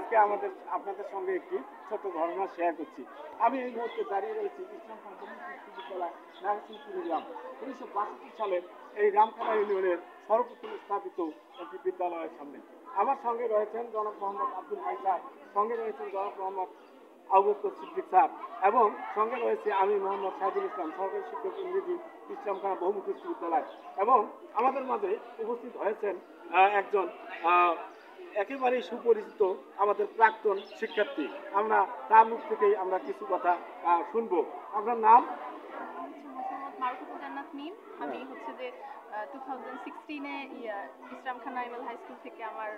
আজকে আপনাদের সঙ্গে একটি ছোট ঘটনা শেয়ার করছি। আমি এই মুহূর্তে দাঁড়িয়ে রয়েছি ইসলাম বিশ্ববিদ্যালয় নাগরসিংপুর গ্রাম। 1962 সালের এই রামখানা ইউনিয়নের সর্বপ্রথম স্থাপিত একটি বিদ্যালয়ের সামনে। আমার সঙ্গে রয়েছেন জনাব মোহাম্মদ আব্দুল হাই স্যার, সঙ্গে রয়েছেন জনাব মোহাম্মদ আবু বকর সিদ্দিক স্যার এবং সঙ্গে রয়েছে আমি মোহাম্মদ সাইদুল ইসলাম, সরকারি শিক্ষক ইংরেজি ইসলামখানা বহুমুখী বিশ্ববিদ্যালয়। এবং আমাদের মাঝে উপস্থিত হয়েছেন একজন একেবারেই সুপরিচিত আমাদের প্রাক্তন শিক্ষার্থী। আমরা তার মুখ থেকেই আমরা কিছু কথা শুনবো। আপনার নাম? আমি হচ্ছে যে 2016-এ ইসলামখানা এমএল হাই স্কুল থেকে আমার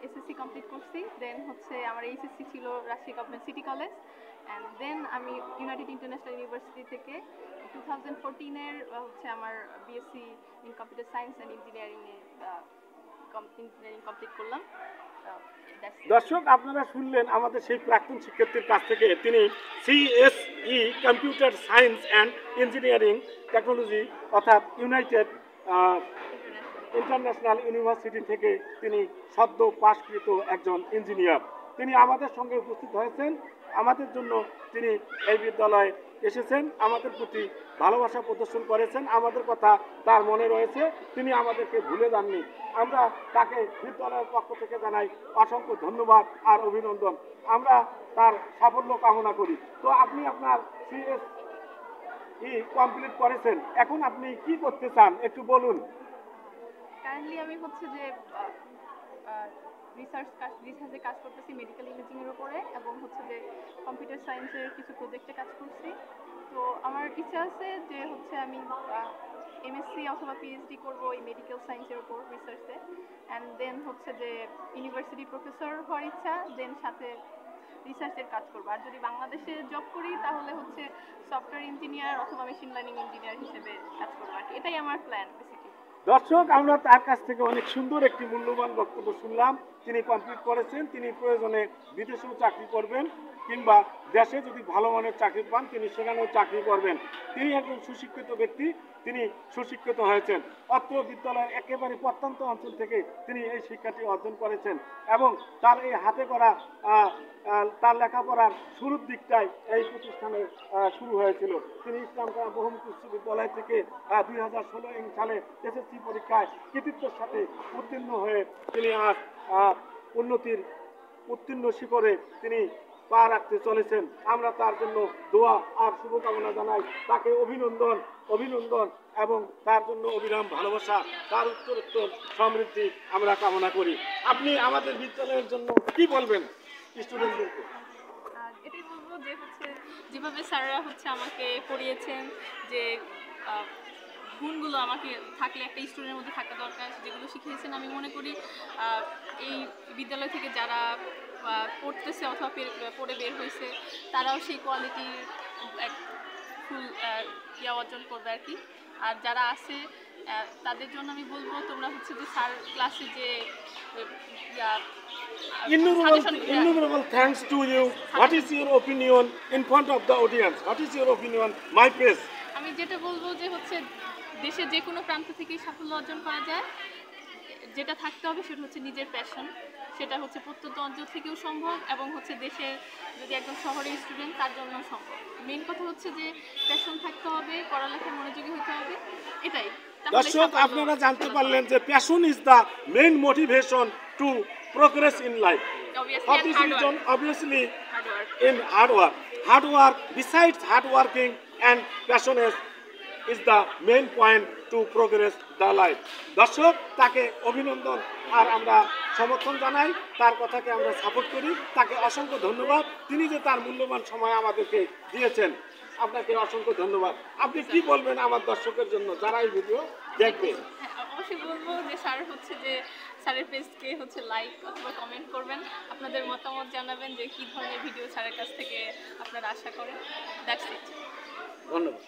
এসএসসি কমপ্লিট করছি। দেন হচ্ছে আমার এইচএসসি ছিল Rajshahi government city college, and then আমি ইউনাইটেড ইন্টারন্যাশনাল ইউনিভার্সিটি থেকে 2014-এর হচ্ছে আমার BSc in computer science and ইঞ্জিনিয়ারিংয়ে কমপ্লিট করলাম। দর্শক, আপনারা শুনলেন আমাদের সেই প্রাক্তন শিক্ষার্থীর কাছ থেকে। তিনি CSE computer science and engineering technology অর্থাৎ ইউনাইটেড ইন্টারন্যাশনাল ইউনিভার্সিটি থেকে তিনি সদ্য পাশকৃত একজন ইঞ্জিনিয়ার। তিনি আমাদের সঙ্গে উপস্থিত হয়েছেন। আমাদের জন্য তিনি এই বিদ্যালয়ে এসেছেন, আমাদের প্রতি ভালোবাসা প্রদর্শন করেছেন, আমাদের কথা তার মনে রয়েছে, তিনি আমাদেরকে ভুলে যাননি। আমরা তাকে বিদ্যালয়ের পক্ষ থেকে জানাই অসংখ্য ধন্যবাদ আর অভিনন্দন। আমরা তার সাফল্য কামনা করি। তো আপনি আপনার সিএসই কমপ্লিট করেছেন, এখন আপনি কি করতে চান একটু বলুন। কারেন্টলি আমি হচ্ছে যে রিসার্চে কাজ করতেছি মেডিকেল ইমেজিংয়ের উপরে, এবং হচ্ছে যে কম্পিউটার সায়েন্সের কিছু প্রজেক্টে কাজ করছি। তো আমার ইচ্ছা আছে যে হচ্ছে আমি এমএসসি অথবা পিএইচডি করবো এই মেডিকেল সায়েন্সের উপর রিসার্চে, অ্যান্ড দেন হচ্ছে যে ইউনিভার্সিটি প্রফেসর হওয়ার ইচ্ছা, দেন সাথে রিসার্চের কাজ করবো। আর যদি বাংলাদেশে জব করি তাহলে হচ্ছে সফটওয়্যার ইঞ্জিনিয়ার অথবা মেশিন লার্নিং ইঞ্জিনিয়ার হিসেবে কাজ করবো আর কি। এটাই আমার প্ল্যান বেসিক্যালি। দর্শক, আমরা তার কাছ থেকে অনেক সুন্দর একটি মূল্যবান বক্তব্য শুনলাম। তিনি কমপ্লিট করেছেন, তিনি প্রয়োজনে বিদেশেও চাকরি করবেন কিংবা দেশে যদি ভালো মানের চাকরি পান তিনি সেখানেও চাকরি করবেন। তিনি একজন সুশিক্ষিত ব্যক্তি, তিনি সুশিক্ষিত হয়েছেন। অত্র বিদ্যালয়ের একেবারে প্রত্যন্ত অঞ্চল থেকে তিনি এই শিক্ষাটি অর্জন করেছেন এবং তার এই হাতে করা তার লেখাপড়ার শুরুর দিকটাই এই প্রতিষ্ঠানে শুরু হয়েছিল। তিনি ইসলামখানা বহুমুখী বিশ্ববিদ্যালয় থেকে 2016 সালে এসএসসি পরীক্ষায় কৃতিত্বের সাথে উত্তীর্ণ হয়ে তিনি আজ উত্তীর্ণ শিখরে তিনি পা রাখতে চলেছেন। আমরা তার জন্য দোয়া আর শুভকামনা জানাই। তাকে অভিনন্দন এবং তার জন্য অবিরাম ভালোবাসা, তার উত্তরোত্তর সমৃদ্ধি আমরা কামনা করি। আপনি আমাদের বিদ্যালয়ের জন্য কি বলবেন স্টুডেন্টদেরকে? এটাই বলবো যে হচ্ছে যেভাবে স্যাররা হচ্ছে আমাকে পড়িয়েছেন, যে গুণগুলো আমাকে থাকলে একটা স্টুডেন্টের মধ্যে থাকা দরকার, যেগুলো শিখিয়েছেন, আমি মনে করি এই বিদ্যালয় থেকে যারা পড়তেছে অথবা পড়ে বের হয়েছে তারাও সেই কোয়ালিটির এক ফুল অর্জন করবে আর কি। আর যারা আছে তাদের জন্য আমি বলবো তোমরা হচ্ছে যে স্যার ক্লাসে যে innumerable thanks to you. What is your opinion in front of the audience? What is your opinion, my praise? আমি যেটা বলবো যে হচ্ছে দেশের যে কোনো প্রান্ত থেকেই সাফল্য অর্জন করা যায়, যেটা থাকতে হবে সেটা হচ্ছে নিজের প্যাশন। সেটা হচ্ছে প্রত্যন্ত অঞ্চল থেকেও সম্ভব এবং হচ্ছে দেশের যদি একজন শহরের স্টুডেন্ট তার জন্য সম্ভব। মেইন কথা হচ্ছে যে প্যাশন থাকতে হবে, পড়ালেখায় মনোযোগী হতে হবে, এটাই। দর্শক, আপনারা জানতে পারলেন যে passion is the main motivation to progress in life. For this reason, obviously, in hard work, besides hard working and passion is the main point to progress the life. দর্শক, তাকে অভিনন্দন আর আমরা সমর্থন জানাই, তার কথাকে আমরা সাপোর্ট করি। তাকে অসংখ্য ধন্যবাদ, তিনি যে তার মূল্যবান সময় আমাদেরকে দিয়েছেন। আপনাকে অসংখ্য ধন্যবাদ। আপনি কি বলবেন আমার দর্শকের জন্য যারা এই ভিডিও দেখবে? অবশ্যই বলবো যে স্যারের পেজকে হচ্ছে লাইক অথবা কমেন্ট করবেন, আপনাদের মতামত জানাবেন যে কী ধরনের ভিডিও স্যারের কাছ থেকে আপনারা আশা করেন। That's it. ধন্যবাদ।